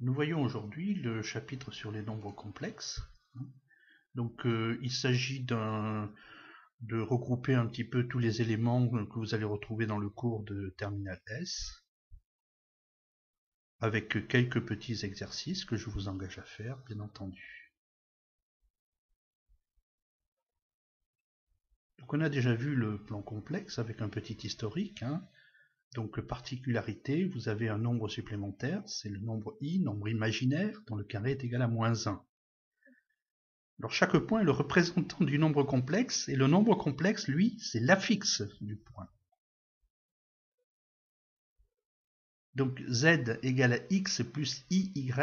Nous voyons aujourd'hui le chapitre sur les nombres complexes. Donc il s'agit de regrouper un petit peu tous les éléments que vous allez retrouver dans le cours de Terminal S, avec quelques petits exercices que je vous engage à faire, bien entendu. Donc on a déjà vu le plan complexe avec un petit historique. Donc particularité, vous avez un nombre supplémentaire, c'est le nombre i, nombre imaginaire, dont le carré est égal à -1. Alors chaque point est le représentant du nombre complexe, et le nombre complexe, lui, c'est l'affixe du point. Donc z égale à x plus iy,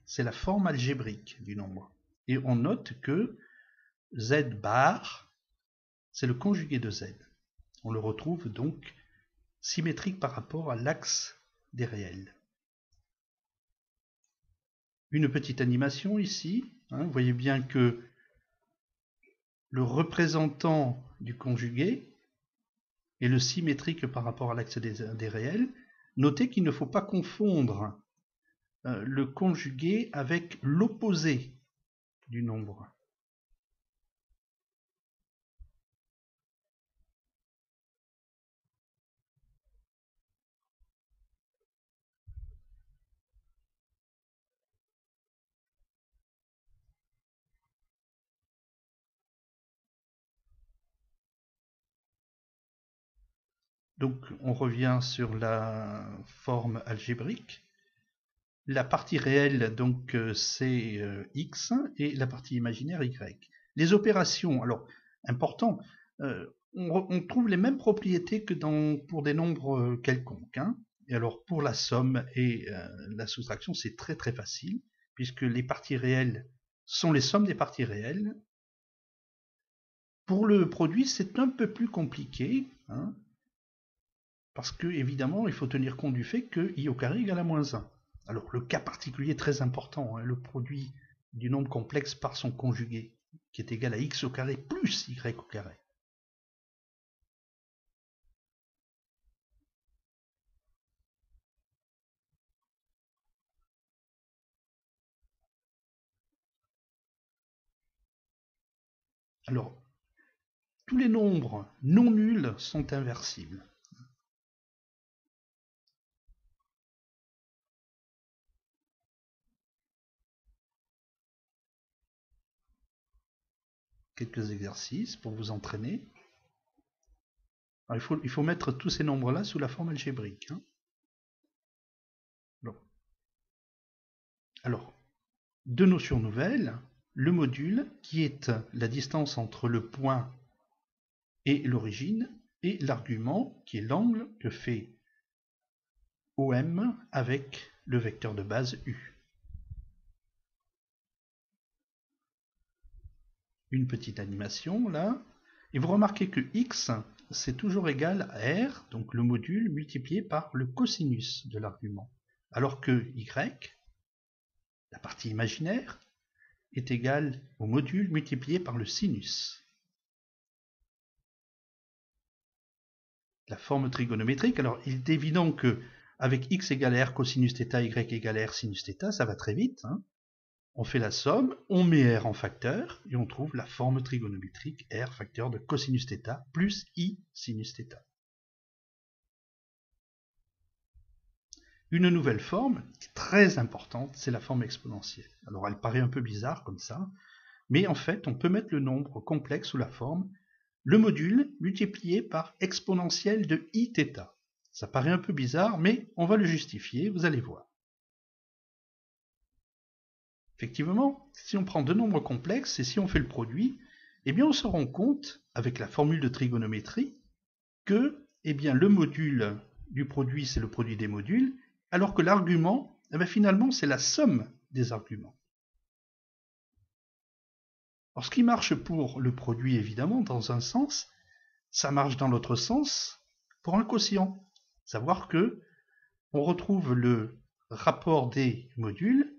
c'est la forme algébrique du nombre. Et on note que z bar, c'est le conjugué de z. On le retrouve donc symétrique par rapport à l'axe des réels. Une petite animation ici. Vous voyez bien que le représentant du conjugué est le symétrique par rapport à l'axe des réels. Notez qu'il ne faut pas confondre le conjugué avec l'opposé du nombre. Donc on revient sur la forme algébrique. La partie réelle, donc c'est x, et la partie imaginaire y. Les opérations, alors important, on trouve les mêmes propriétés que pour des nombres quelconques. Et alors pour la somme et la soustraction, c'est très très facile, puisque les parties réelles sont les sommes des parties réelles. Pour le produit, c'est un peu plus compliqué, parce que évidemment, il faut tenir compte du fait que i au carré égale à -1. Alors le cas particulier est très important, le produit du nombre complexe par son conjugué, qui est égal à x au carré plus y au carré. Alors, tous les nombres non nuls sont inversibles. Quelques exercices pour vous entraîner. Alors, il faut mettre tous ces nombres-là sous la forme algébrique. Alors, deux notions nouvelles. Le module, qui est la distance entre le point et l'origine, et l'argument, qui est l'angle que fait OM avec le vecteur de base U. Une petite animation là, et vous remarquez que x, c'est toujours égal à r, donc le module multiplié par le cosinus de l'argument, alors que y, la partie imaginaire, est égal au module multiplié par le sinus. La forme trigonométrique, alors il est évident que avec x égale r cosinus θ, y égale r sinus θ, ça va très vite. On fait la somme, on met r en facteur, et on trouve la forme trigonométrique r facteur de cosinus θ plus i sinus θ. Une nouvelle forme, très importante, c'est la forme exponentielle. Alors elle paraît un peu bizarre comme ça, mais en fait on peut mettre le nombre complexe sous la forme le module multiplié par exponentielle de iθ. Ça paraît un peu bizarre, mais on va le justifier, vous allez voir. Effectivement, si on prend deux nombres complexes et si on fait le produit, eh bien on se rend compte, avec la formule de trigonométrie, que le module du produit, c'est le produit des modules, alors que l'argument, finalement, c'est la somme des arguments. Alors, ce qui marche pour le produit, évidemment, dans un sens, ça marche dans l'autre sens pour un quotient. Savoir que on retrouve le rapport des modules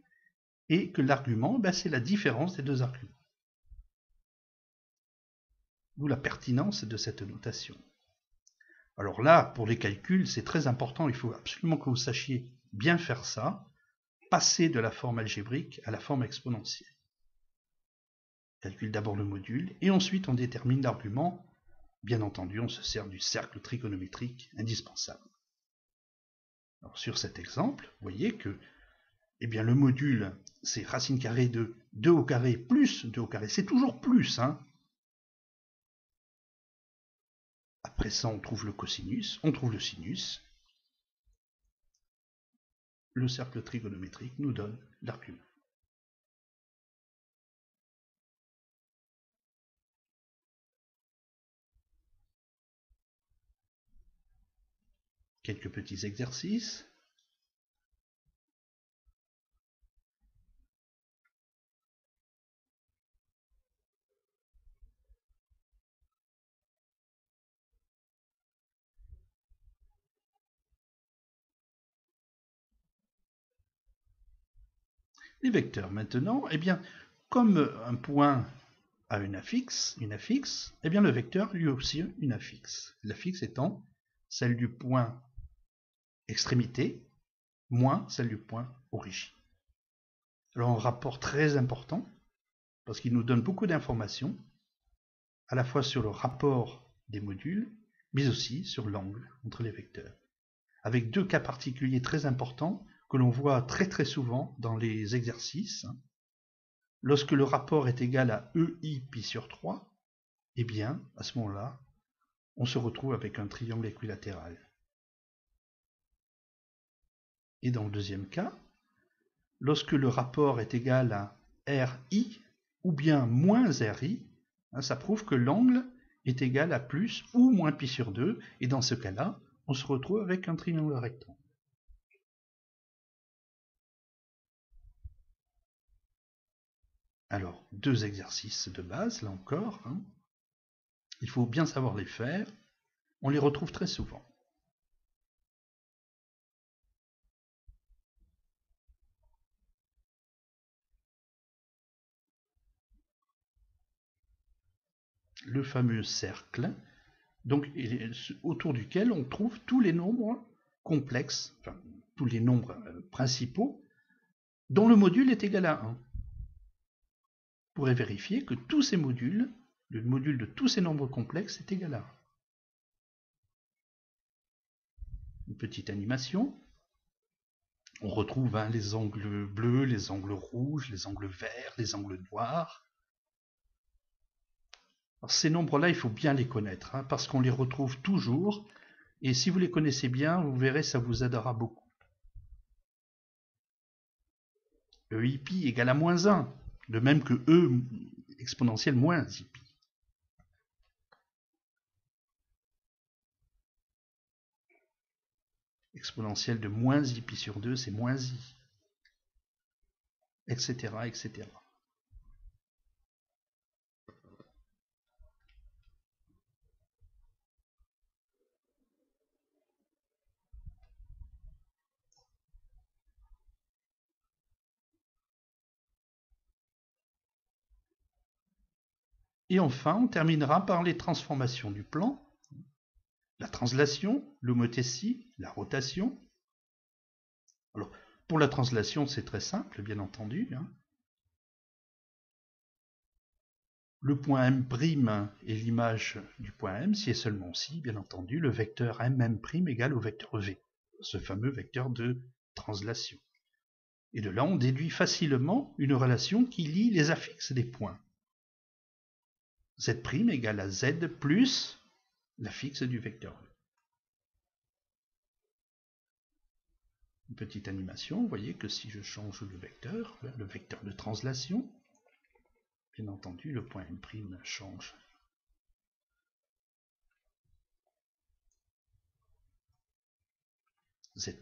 et que l'argument, c'est la différence des deux arguments. D'où la pertinence de cette notation. Alors là, pour les calculs, c'est très important, il faut absolument que vous sachiez bien faire ça. passer de la forme algébrique à la forme exponentielle. On calcule d'abord le module, et ensuite on détermine l'argument. Bien entendu, on se sert du cercle trigonométrique indispensable. Alors, sur cet exemple, vous voyez que le module, c'est racine carrée de 2 au carré plus 2 au carré. C'est toujours plus, hein. Après ça, on trouve le cosinus, on trouve le sinus. Le cercle trigonométrique nous donne l'argument. Quelques petits exercices. Les vecteurs maintenant, comme un point a une affixe, le vecteur lui aussi une affixe. L'affixe étant celle du point extrémité moins celle du point origine. Alors un rapport très important, parce qu'il nous donne beaucoup d'informations, à la fois sur le rapport des modules, mais aussi sur l'angle entre les vecteurs. Avec deux cas particuliers très importants que l'on voit très très souvent dans les exercices. Lorsque le rapport est égal à EI pi sur 3, à ce moment-là, on se retrouve avec un triangle équilatéral. Et dans le deuxième cas, lorsque le rapport est égal à RI ou bien moins RI, ça prouve que l'angle est égal à plus ou moins pi sur 2, et dans ce cas-là, on se retrouve avec un triangle rectangle. Alors, deux exercices de base, là encore. Il faut bien savoir les faire. On les retrouve très souvent. Le fameux cercle, donc autour duquel on trouve tous les nombres complexes, enfin tous les nombres principaux, dont le module est égal à 1. Vous pourrez vérifier que tous ces modules, le module de tous ces nombres complexes est égal à 1. Une petite animation. On retrouve les angles bleus, les angles rouges, les angles verts, les angles noirs. Alors, ces nombres-là, il faut bien les connaître, parce qu'on les retrouve toujours, et si vous les connaissez bien, vous verrez, ça vous aidera beaucoup. EIpi égale à moins 1, de même que E exponentielle moins IPi. Exponentielle de moins IPi sur 2, c'est moins I, etc., etc. Et enfin, on terminera par les transformations du plan, la translation, l'homothétie, la rotation. Alors, pour la translation, c'est très simple, bien entendu. Le point M' est l'image du point M, si et seulement si, bien entendu, le vecteur MM' égale au vecteur V, ce fameux vecteur de translation. Et de là, on déduit facilement une relation qui lie les affixes des points. Z' égale à Z plus l'affixe du vecteur V. Une petite animation, vous voyez que si je change le vecteur de translation, bien entendu, le point M' change. Z'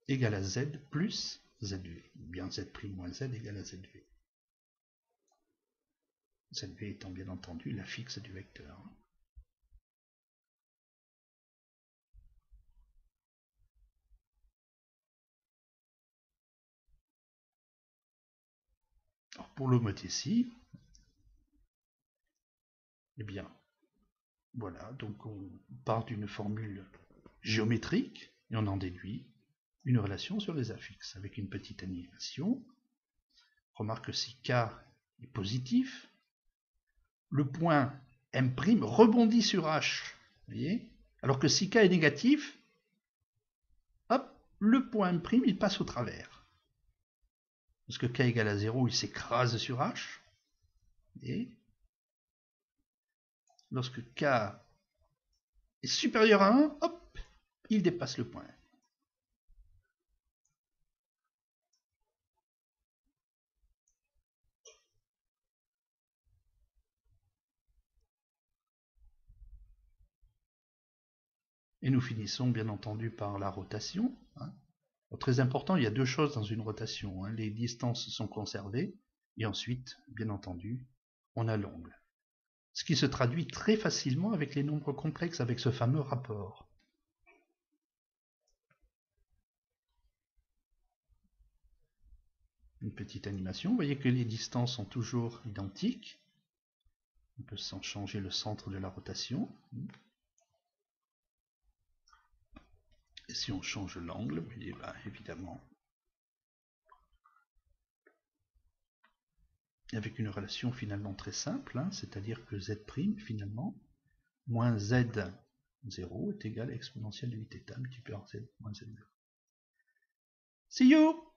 égale à Z plus ZV. Bien Z' moins Z égale à ZV. ZV étant bien entendu l'affixe du vecteur. Alors pour l'homothétie, voilà, donc on part d'une formule géométrique et on en déduit une relation sur les affixes avec une petite animation. Remarque que si k est positif, le point M' rebondit sur H, vous voyez, alors que si k est négatif, hop, le point M' il passe au travers. Parce que k égale à 0, il s'écrase sur H. Et lorsque k est supérieur à 1, hop, il dépasse le point. Et nous finissons bien entendu par la rotation. Très important, il y a deux choses dans une rotation. Les distances sont conservées, et ensuite, bien entendu, on a l'angle. Ce qui se traduit très facilement avec les nombres complexes, avec ce fameux rapport. Une petite animation, vous voyez que les distances sont toujours identiques. On peut sans changer le centre de la rotation. Et si on change l'angle, vous voyez, évidemment, avec une relation finalement très simple, c'est-à-dire que z' finalement, moins z0 est égal à exponentielle de 8θ multiplié par z moins z0. See you!